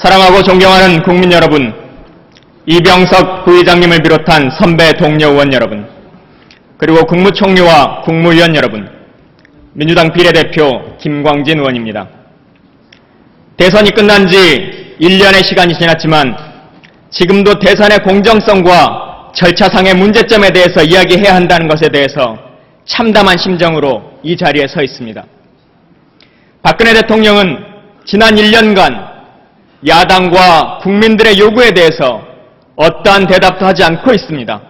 사랑하고 존경하는 국민 여러분, 이병석 부의장님을 비롯한 선배 동료 의원 여러분, 그리고 국무총리와 국무위원 여러분, 민주당 비례대표 김광진 의원입니다. 대선이 끝난 지 1년의 시간이 지났지만 지금도 대선의 공정성과 절차상의 문제점에 대해서 이야기해야 한다는 것에 대해서 참담한 심정으로 이 자리에 서 있습니다. 박근혜 대통령은 지난 1년간 야당과 국민들의 요구에 대해서 어떠한 대답도 하지 않고 있습니다.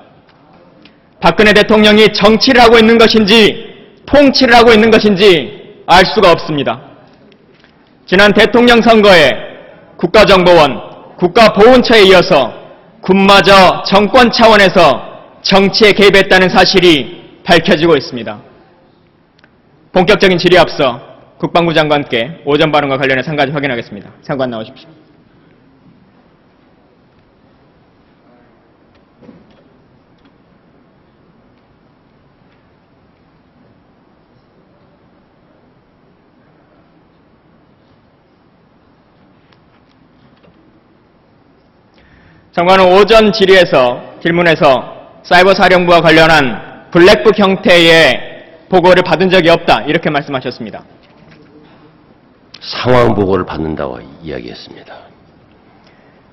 박근혜 대통령이 정치를 하고 있는 것인지 통치를 하고 있는 것인지 알 수가 없습니다. 지난 대통령 선거에 국가정보원, 국가보훈처에 이어서 군마저 정권 차원에서 정치에 개입했다는 사실이 밝혀지고 있습니다. 본격적인 질의에 앞서 국방부 장관께 오전 발언과 관련해서 한 가지 확인하겠습니다. 장관 나오십시오. 장관은 오전 질문에서 사이버 사령부와 관련한 블랙북 형태의 보고를 받은 적이 없다, 이렇게 말씀하셨습니다. 상황 보고를 받는다고 이야기했습니다.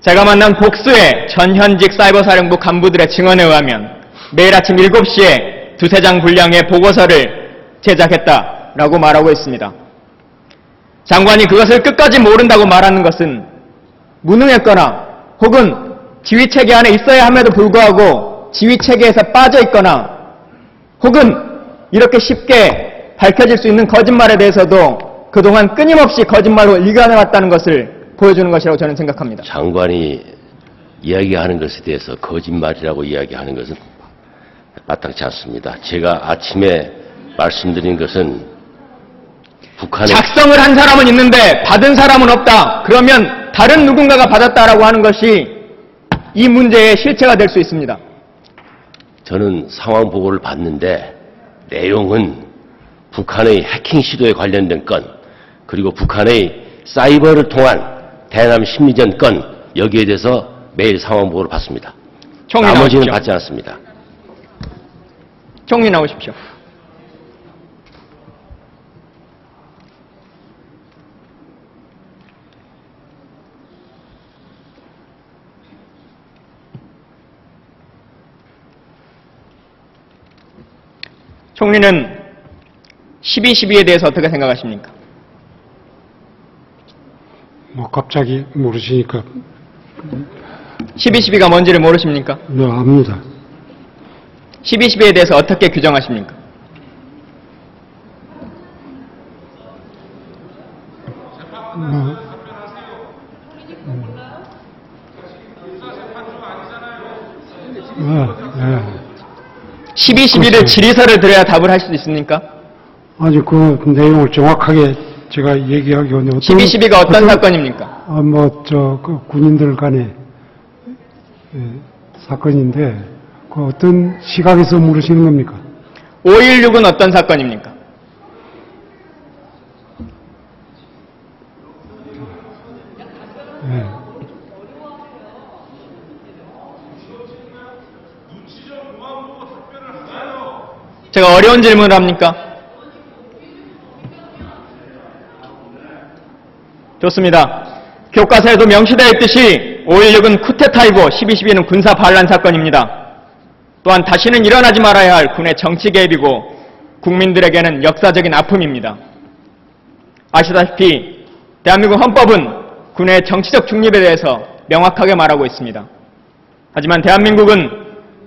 제가 만난 복수의 전현직 사이버 사령부 간부들의 증언에 의하면 매일 아침 7시에 2-3장 분량의 보고서를 제작했다라고 말하고 있습니다. 장관이 그것을 끝까지 모른다고 말하는 것은 무능했거나 혹은 지휘체계 안에 있어야 함에도 불구하고 지휘체계에서 빠져 있거나 혹은 이렇게 쉽게 밝혀질 수 있는 거짓말에 대해서도 그동안 끊임없이 거짓말로 일관해왔다는 것을 보여주는 것이라고 저는 생각합니다. 장관이 이야기하는 것에 대해서 거짓말이라고 이야기하는 것은 마땅치 않습니다. 제가 아침에 말씀드린 것은 북한의 작성을 한 사람은 있는데 받은 사람은 없다. 그러면 다른 누군가가 받았다라고 하는 것이 이 문제의 실체가 될 수 있습니다. 저는 상황 보고를 봤는데 내용은 북한의 해킹 시도에 관련된 건, 그리고 북한의 사이버를 통한 대남 심리전 건, 여기에 대해서 매일 상황 보고를 받습니다. 나머지는 받지 않습니다. 총리 나오십시오. 총리는 12.12에 대해서 어떻게 생각하십니까? 갑자기 모르시니까. 12.12가 뭔지를 모르십니까? 네, 압니다. 12.12에 대해서 어떻게 규정하십니까? 네. 12.12를 질의서를 드려야 답을 할 수 있습니까? 아직 그 내용을 정확하게 제가 얘기하기 어려운데. 12.12가 어떤 사건입니까? 그 군인들 간의 사건인데, 그 어떤 시각에서 물으시는 겁니까? 5.16은 어떤 사건입니까? 네. 제가 어려운 질문을 합니까? 좋습니다. 교과서에도 명시되어 있듯이 5.16은 쿠데타이고 12.12는 군사 반란 사건입니다. 또한 다시는 일어나지 말아야 할 군의 정치 개입이고 국민들에게는 역사적인 아픔입니다. 아시다시피 대한민국 헌법은 군의 정치적 중립에 대해서 명확하게 말하고 있습니다. 하지만 대한민국은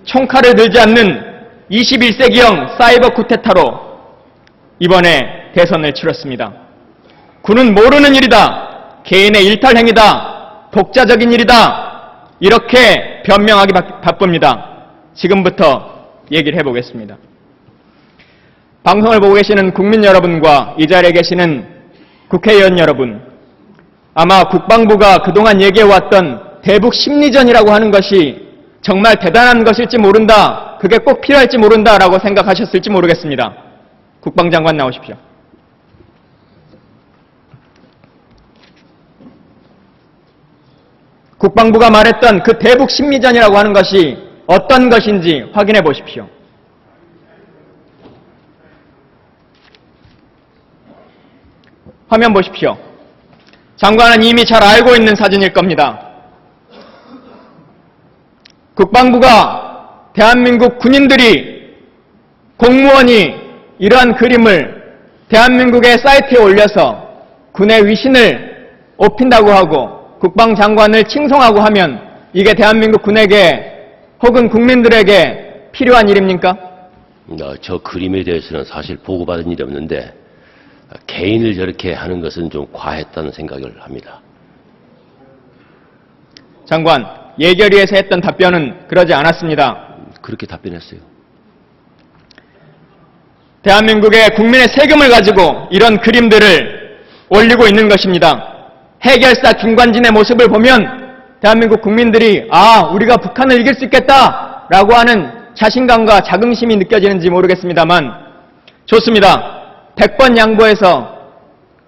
총칼을 들지 않는 21세기형 사이버 쿠데타로 이번에 대선을 치렀습니다. 군은 모르는 일이다, 개인의 일탈 행위다, 독자적인 일이다, 이렇게 변명하기 바쁩니다. 지금부터 얘기를 해보겠습니다. 방송을 보고 계시는 국민 여러분과 이 자리에 계시는 국회의원 여러분, 아마 국방부가 그동안 얘기해왔던 대북 심리전이라고 하는 것이 정말 대단한 것일지 모른다, 그게 꼭 필요할지 모른다라고 생각하셨을지 모르겠습니다. 국방장관 나오십시오. 국방부가 말했던 그 대북 심리전이라고 하는 것이 어떤 것인지 확인해 보십시오. 화면 보십시오. 장관은 이미 잘 알고 있는 사진일 겁니다. 국방부가 대한민국 군인들이, 공무원이 이러한 그림을 대한민국의 사이트에 올려서 군의 위신을 높인다고 하고 국방장관을 칭송하고 하면 이게 대한민국 군에게 혹은 국민들에게 필요한 일입니까? 저 그림에 대해서는 사실 보고받은 일이 없는데 개인을 저렇게 하는 것은 좀 과했다는 생각을 합니다. 장관, 예결위에서 했던 답변은 그러지 않았습니다. 그렇게 답변했어요. 대한민국의 국민의 세금을 가지고 이런 그림들을 올리고 있는 것입니다. 해결사 김관진의 모습을 보면 대한민국 국민들이 우리가 북한을 이길 수 있겠다라고 하는 자신감과 자긍심이 느껴지는지 모르겠습니다만 좋습니다. 100번 양보해서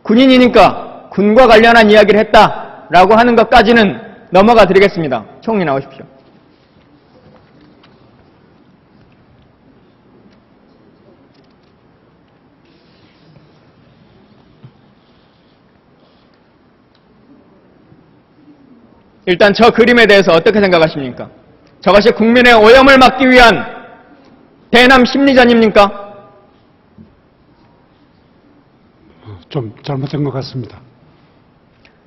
군인이니까 군과 관련한 이야기를 했다라고 하는 것까지는 넘어가 드리겠습니다. 총리 나오십시오. 일단 저 그림에 대해서 어떻게 생각하십니까? 저것이 국민의 오염을 막기 위한 대남 심리전입니까? 좀 잘못된 것 같습니다.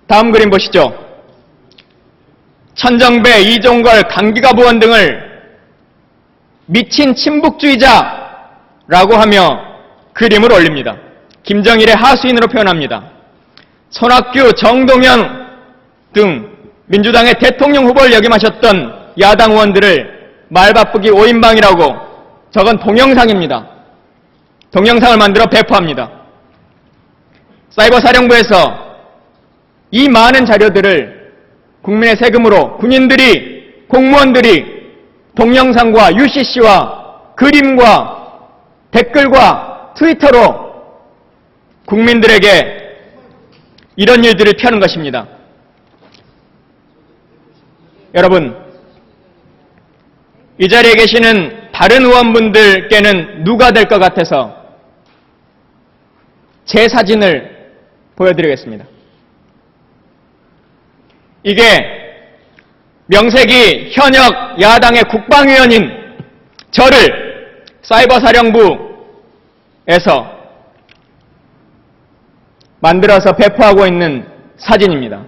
다음 그림 보시죠. 천정배, 이종걸, 강기갑 의원 등을 미친 친북주의자라고 하며 그림을 올립니다. 김정일의 하수인으로 표현합니다. 손학규, 정동영 등 민주당의 대통령 후보를 역임하셨던 야당 의원들을 말바쁘기 5인방이라고, 저건 동영상입니다. 동영상을 만들어 배포합니다. 사이버사령부에서 이 많은 자료들을 국민의 세금으로 군인들이, 공무원들이 동영상과 UCC와 그림과 댓글과 트위터로 국민들에게 이런 일들을 펴는 것입니다. 여러분, 이 자리에 계시는 다른 의원분들께는 누가 될 것 같아서 제 사진을 보여드리겠습니다. 이게 명색이 현역 야당의 국방위원인 저를 사이버사령부에서 만들어서 배포하고 있는 사진입니다.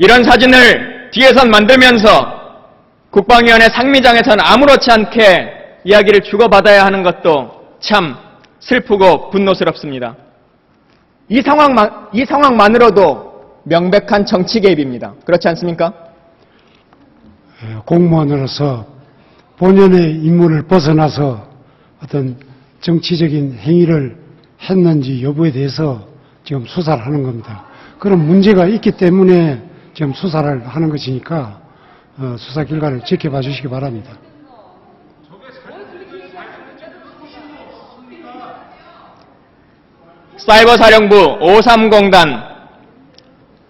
이런 사진을 뒤에선 만들면서 국방위원회 상미장에서는 아무렇지 않게 이야기를 주고받아야 하는 것도 참 슬프고 분노스럽습니다. 이 상황만으로도 명백한 정치 개입입니다. 그렇지 않습니까? 공무원으로서 본연의 임무를 벗어나서 어떤 정치적인 행위를 했는지 여부에 대해서 지금 수사를 하는 겁니다. 그런 문제가 있기 때문에 지금 수사를 하는 것이니까 수사 결과를 지켜봐 주시기 바랍니다. 사이버사령부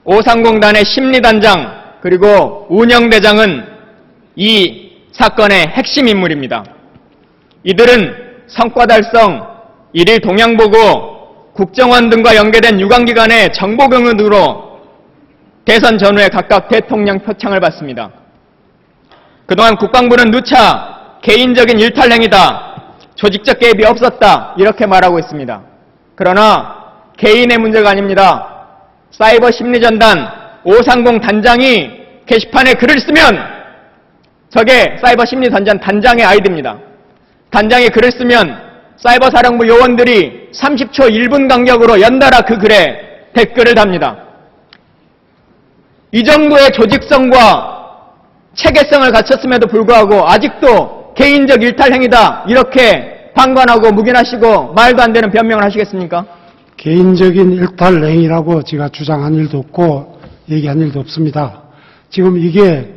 530단의 심리단장 그리고 운영대장은 이 사건의 핵심 인물입니다. 이들은 성과 달성, 일일 동향보고, 국정원 등과 연계된 유관기관의 정보공유로 대선 전후에 각각 대통령 표창을 받습니다. 그동안 국방부는 누차 개인적인 일탈행위다, 조직적 개입이 없었다 이렇게 말하고 있습니다. 그러나 개인의 문제가 아닙니다. 사이버 심리전단 530 단장이 게시판에 글을 쓰면 저게 사이버 심리전단 단장의 아이디입니다. 단장이 글을 쓰면 사이버 사령부 요원들이 30초 1분 간격으로 연달아 그 글에 댓글을 답니다. 이 정도의 조직성과 체계성을 갖췄음에도 불구하고 아직도 개인적 일탈행위다 이렇게 방관하고 묵인하시고 말도 안 되는 변명을 하시겠습니까? 개인적인 일탈행위라고 제가 주장한 일도 없고 얘기한 일도 없습니다. 지금 이게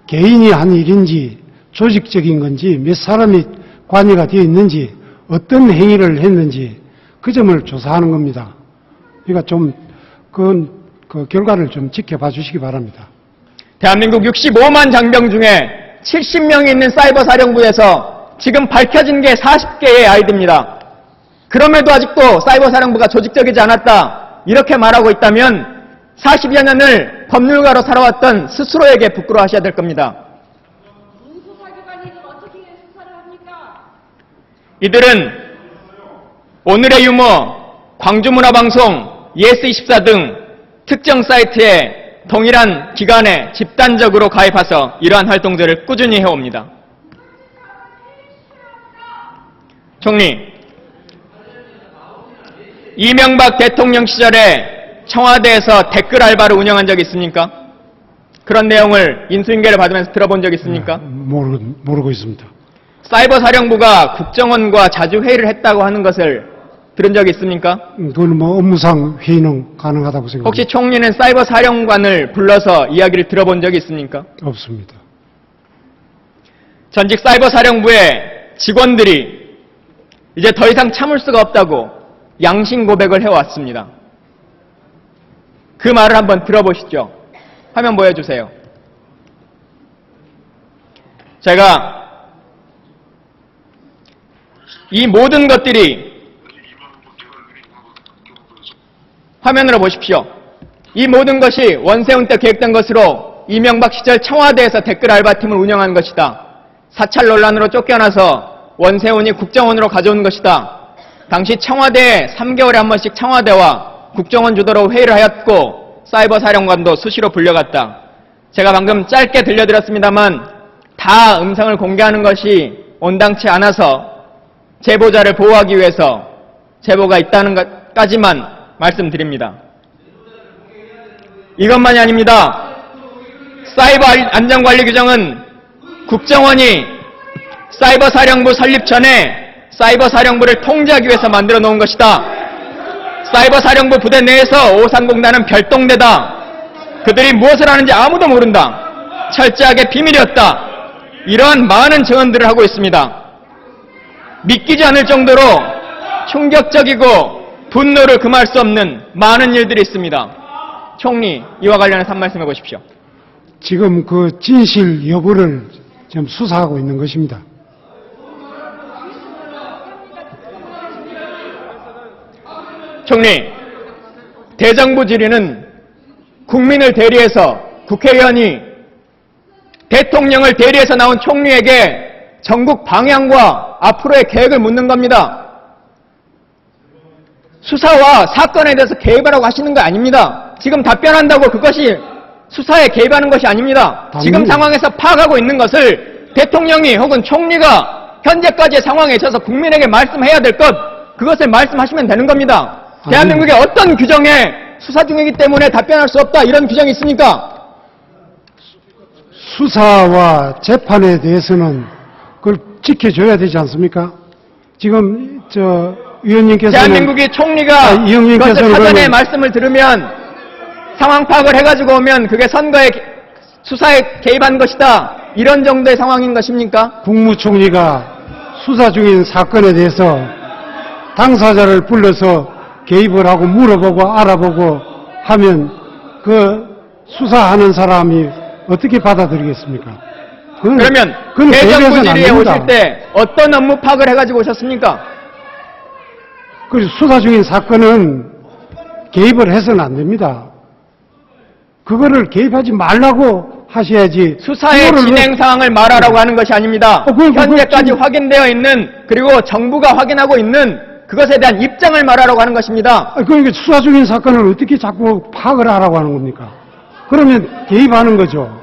개인이 한 일인지 조직적인 건지 몇 사람이 관여가 되어 있는지 어떤 행위를 했는지 그 점을 조사하는 겁니다. 그러니까 좀 그건 그 결과를 좀 지켜봐 주시기 바랍니다. 대한민국 65만 장병 중에 70명이 있는 사이버 사령부에서 지금 밝혀진 게 40개의 아이디입니다. 그럼에도 아직도 사이버 사령부가 조직적이지 않았다, 이렇게 말하고 있다면 40여 년을 법률가로 살아왔던 스스로에게 부끄러워하셔야 될 겁니다. 수사기관이 어떻게 수사를 합니까? 이들은 오늘의 유머, 광주문화방송, 예스24 등 특정 사이트에 동일한 기관에 집단적으로 가입해서 이러한 활동들을 꾸준히 해옵니다. 총리, 이명박 대통령 시절에 청와대에서 댓글 알바를 운영한 적이 있습니까? 그런 내용을 인수인계를 받으면서 들어본 적 있습니까? 모르고 있습니다. 사이버 사령부가 국정원과 자주 회의를 했다고 하는 것을 들은 적이 있습니까? 그건 뭐 업무상 회의는 가능하다고 생각합니다. 혹시 총리는 사이버 사령관을 불러서 이야기를 들어본 적이 있습니까? 없습니다. 전직 사이버 사령부의 직원들이 이제 더 이상 참을 수가 없다고 양심 고백을 해왔습니다. 그 말을 한번 들어보시죠. 화면 보여주세요. 제가 이 모든 것들이 화면으로 보십시오. 이 모든 것이 원세훈 때 계획된 것으로 이명박 시절 청와대에서 댓글 알바팀을 운영한 것이다. 사찰 논란으로 쫓겨나서 원세훈이 국정원으로 가져온 것이다. 당시 청와대에 3개월에 한 번씩 청와대와 국정원 주도로 회의를 하였고 사이버 사령관도 수시로 불려갔다. 제가 방금 짧게 들려드렸습니다만 다 음성을 공개하는 것이 온당치 않아서 제보자를 보호하기 위해서 제보가 있다는 것까지만 말씀드립니다. 이것만이 아닙니다. 사이버 안전관리 규정은 국정원이 사이버 사령부 설립 전에 사이버 사령부를 통제하기 위해서 만들어 놓은 것이다. 사이버 사령부 부대 내에서 오산공단은 별동대다. 그들이 무엇을 하는지 아무도 모른다. 철저하게 비밀이었다. 이러한 많은 증언들을 하고 있습니다. 믿기지 않을 정도로 충격적이고 분노를 금할 수 없는 많은 일들이 있습니다. 총리, 이와 관련해서 한 말씀 해보십시오. 지금 그 진실 여부를 지금 수사하고 있는 것입니다. 총리, 대정부 질의는 국민을 대리해서 국회의원이 대통령을 대리해서 나온 총리에게 전국 방향과 앞으로의 계획을 묻는 겁니다. 수사와 사건에 대해서 개입하라고 하시는 거 아닙니다. 지금 답변한다고 그것이 수사에 개입하는 것이 아닙니다. 지금 상황에서 파악하고 있는 것을 대통령이 혹은 총리가 현재까지의 상황에 있어서 국민에게 말씀해야 될 것, 그것을 말씀하시면 되는 겁니다. 대한민국의 어떤 규정에 수사 중이기 때문에 답변할 수 없다, 이런 규정이 있습니까? 수사와 재판에 대해서는 그걸 지켜줘야 되지 않습니까? 지금 위원님께서는 대한민국이 총리가 그것을 사전에 말씀을 들으면 상황 파악을 해가지고 오면 그게 선거에 수사에 개입한 것이다, 이런 정도의 상황인 것입니까? 국무총리가 수사 중인 사건에 대해서 당사자를 불러서 개입을 하고 물어보고 알아보고 하면 그 수사하는 사람이 어떻게 받아들이겠습니까? 그러면 대정부 질의에 오실 때 어떤 업무 파악을 해가지고 오셨습니까? 그래서 수사 중인 사건은 개입을 해서는 안 됩니다. 그거를 개입하지 말라고 하셔야지. 수사의 진행 사항을 말하라고 하는 것이 아닙니다. 현재까지 확인되어 있는, 그리고 정부가 확인하고 있는 그것에 대한 입장을 말하라고 하는 것입니다. 그러니까 수사 중인 사건을 어떻게 자꾸 파악을 하라고 하는 겁니까? 그러면 개입하는 거죠.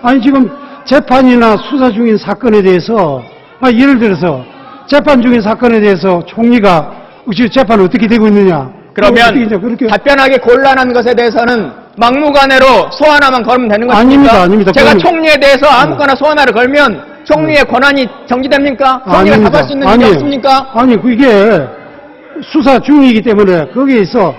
아니 지금 재판이나 수사 중인 사건에 대해서 예를 들어서 재판 중인 사건에 대해서 총리가 재판 어떻게 되고 있느냐, 그러면 그렇게 답변하기 곤란한 것에 대해서는 막무가내로 소환화만 걸면 되는 것입니까? 아닙니다. 제가 총리에 대해서 아무거나 소환화를 걸면 총리의 권한이 정지됩니까? 총리가 답할 수 있는 일이 없습니까? 아니 그게 수사 중이기 때문에 거기에서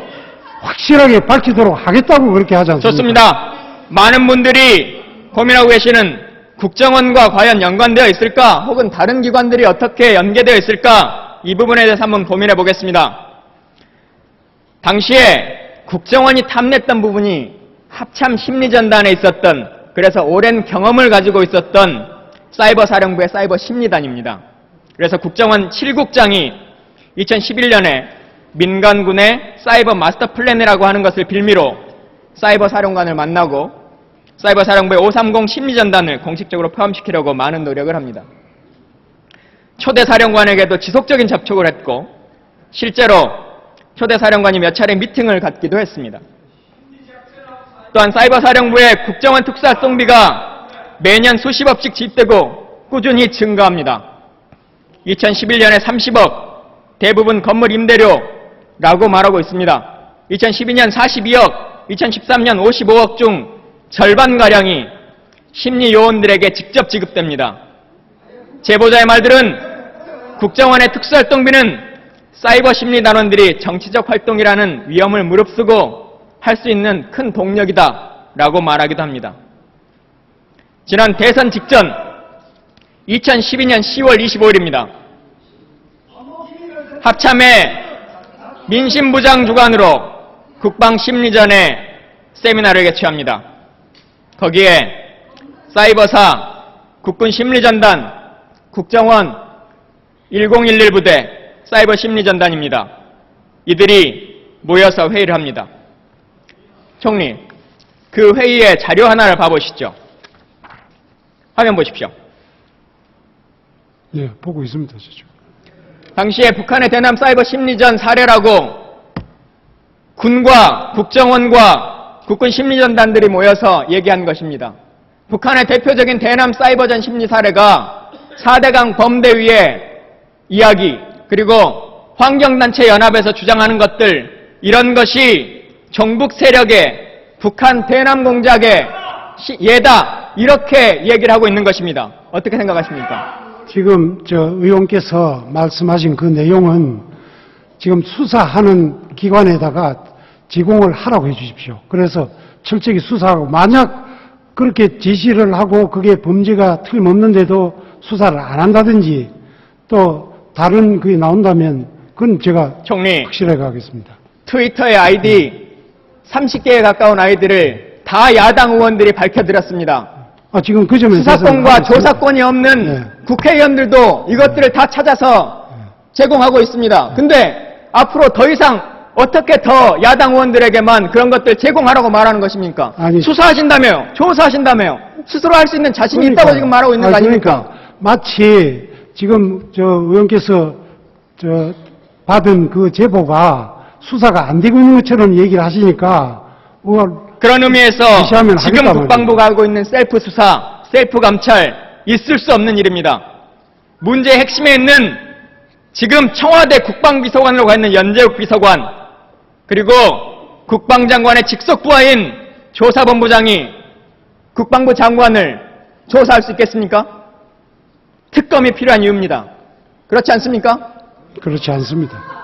확실하게 밝히도록 하겠다고 그렇게 하지 않습니까? 좋습니다. 많은 분들이 고민하고 계시는 국정원과 과연 연관되어 있을까? 혹은 다른 기관들이 어떻게 연계되어 있을까? 이 부분에 대해서 한번 고민해 보겠습니다. 당시에 국정원이 탐냈던 부분이 합참 심리전단에 있었던, 그래서 오랜 경험을 가지고 있었던 사이버 사령부의 사이버 심리단입니다. 그래서 국정원 7국장이 2011년에 민간군의 사이버 마스터 플랜이라고 하는 것을 빌미로 사이버 사령관을 만나고 사이버 사령부의 530 심리전단을 공식적으로 포함시키려고 많은 노력을 합니다. 초대 사령관에게도 지속적인 접촉을 했고 실제로 초대 사령관이 몇 차례 미팅을 갖기도 했습니다. 또한 사이버 사령부의 국정원 특수활동비가 매년 수십억씩 집되고 꾸준히 증가합니다. 2011년에 30억, 대부분 건물 임대료라고 말하고 있습니다. 2012년 42억, 2013년 55억 중 절반가량이 심리요원들에게 직접 지급됩니다. 제보자의 말들은 국정원의 특수활동비는 사이버 심리단원들이 정치적 활동이라는 위험을 무릅쓰고 할 수 있는 큰 동력이다 라고 말하기도 합니다. 지난 대선 직전 2012년 10월 25일입니다. 합참의 민심부장 주관으로 국방심리전에 세미나를 개최합니다. 거기에 사이버사, 국군심리전단, 국정원 1011 부대, 사이버 심리전단입니다. 이들이 모여서 회의를 합니다. 총리, 그 회의의 자료 하나를 봐보시죠. 화면 보십시오. 예, 보고 있습니다, 지금. 당시에 북한의 대남 사이버 심리전 사례라고 군과 국정원과 국군 심리전단들이 모여서 얘기한 것입니다. 북한의 대표적인 대남 사이버전 심리 사례가 4대강 범대위의 이야기, 그리고 환경단체 연합에서 주장하는 것들, 이런 것이 종북 세력의 북한 대남 공작의 예다, 이렇게 얘기를 하고 있는 것입니다. 어떻게 생각하십니까? 지금 의원께서 말씀하신 그 내용은 지금 수사하는 기관에다가 제공을 하라고 해 주십시오. 그래서 철저히 수사하고, 만약 그렇게 지시를 하고 그게 범죄가 틀림없는데도 수사를 안 한다든지 또 다른 그게 나온다면 그건 제가 총리, 확실하게 하겠습니다. 트위터의 아이디 30개에 가까운 아이디를 다 야당 의원들이 밝혀드렸습니다. 지금 그 점에 수사권과 대해서는 조사권이 없는 네. 국회의원들도 이것들을 다 찾아서 제공하고 있습니다. 근데 앞으로 더 이상 어떻게 더 야당 의원들에게만 그런 것들 제공하라고 말하는 것입니까? 아니, 수사하신다며요. 조사하신다며요. 스스로 할 수 있는 자신이 있다고 지금 말하고 있는 거 아닙니까? 마치 지금 의원께서 받은 그 제보가 수사가 안 되고 있는 것처럼 얘기를 하시니까 그런 의미에서 지시하면 지금 하겠다 국방부가 하고 있는 셀프 수사, 셀프 감찰 있을 수 없는 일입니다. 문제의 핵심에 있는 지금 청와대 국방비서관으로 가 있는 연재욱 비서관, 그리고 국방장관의 직속 부하인 조사본부장이 국방부 장관을 조사할 수 있겠습니까? 특검이 필요한 이유입니다. 그렇지 않습니까? 그렇지 않습니다.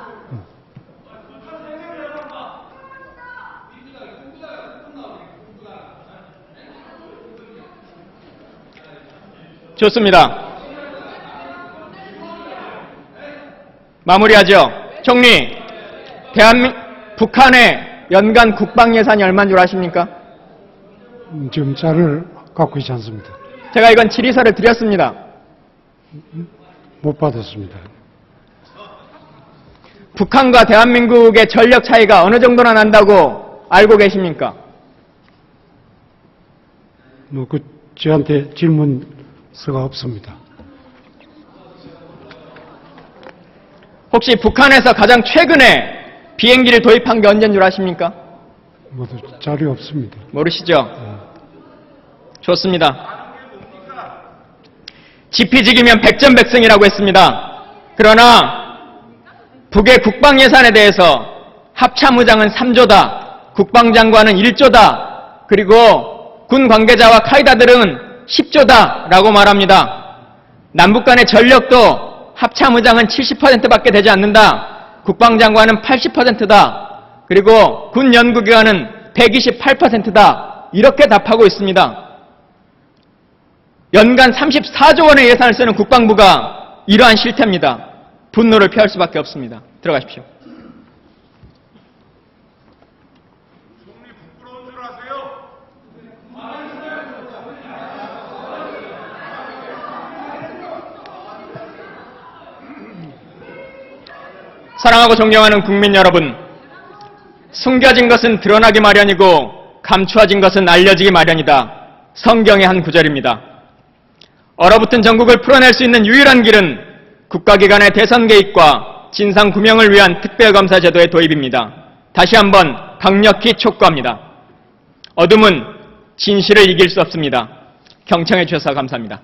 좋습니다. 마무리하죠. 총리, 북한의 연간 국방 예산이 얼마인 줄 아십니까? 지금 자료를 갖고 있지 않습니다. 제가 이건 질의서를 드렸습니다. 못 받았습니다. 북한과 대한민국의 전력 차이가 어느 정도나 난다고 알고 계십니까? 저한테 질문서가 없습니다. 혹시 북한에서 가장 최근에 비행기를 도입한 게 언제인 줄 아십니까? 자료 없습니다. 모르시죠? 좋습니다. 지피지기면 백전백승이라고 했습니다. 그러나 북의 국방 예산에 대해서 합참의장은 3조다, 국방장관은 1조다, 그리고 군 관계자와 카이다들은 10조다 라고 말합니다. 남북 간의 전력도 합참의장은 70%밖에 되지 않는다, 국방장관은 80%다, 그리고 군 연구기관은 128%다, 이렇게 답하고 있습니다. 연간 34조 원의 예산을 쓰는 국방부가 이러한 실태입니다. 분노를 표할 수밖에 없습니다. 들어가십시오. 사랑하고 존경하는 국민 여러분, 숨겨진 것은 드러나기 마련이고 감추어진 것은 알려지기 마련이다. 성경의 한 구절입니다. 얼어붙은 전국을 풀어낼 수 있는 유일한 길은 국가기관의 대선 개입과 진상 규명을 위한 특별검사 제도의 도입입니다. 다시 한번 강력히 촉구합니다. 어둠은 진실을 이길 수 없습니다. 경청해 주셔서 감사합니다.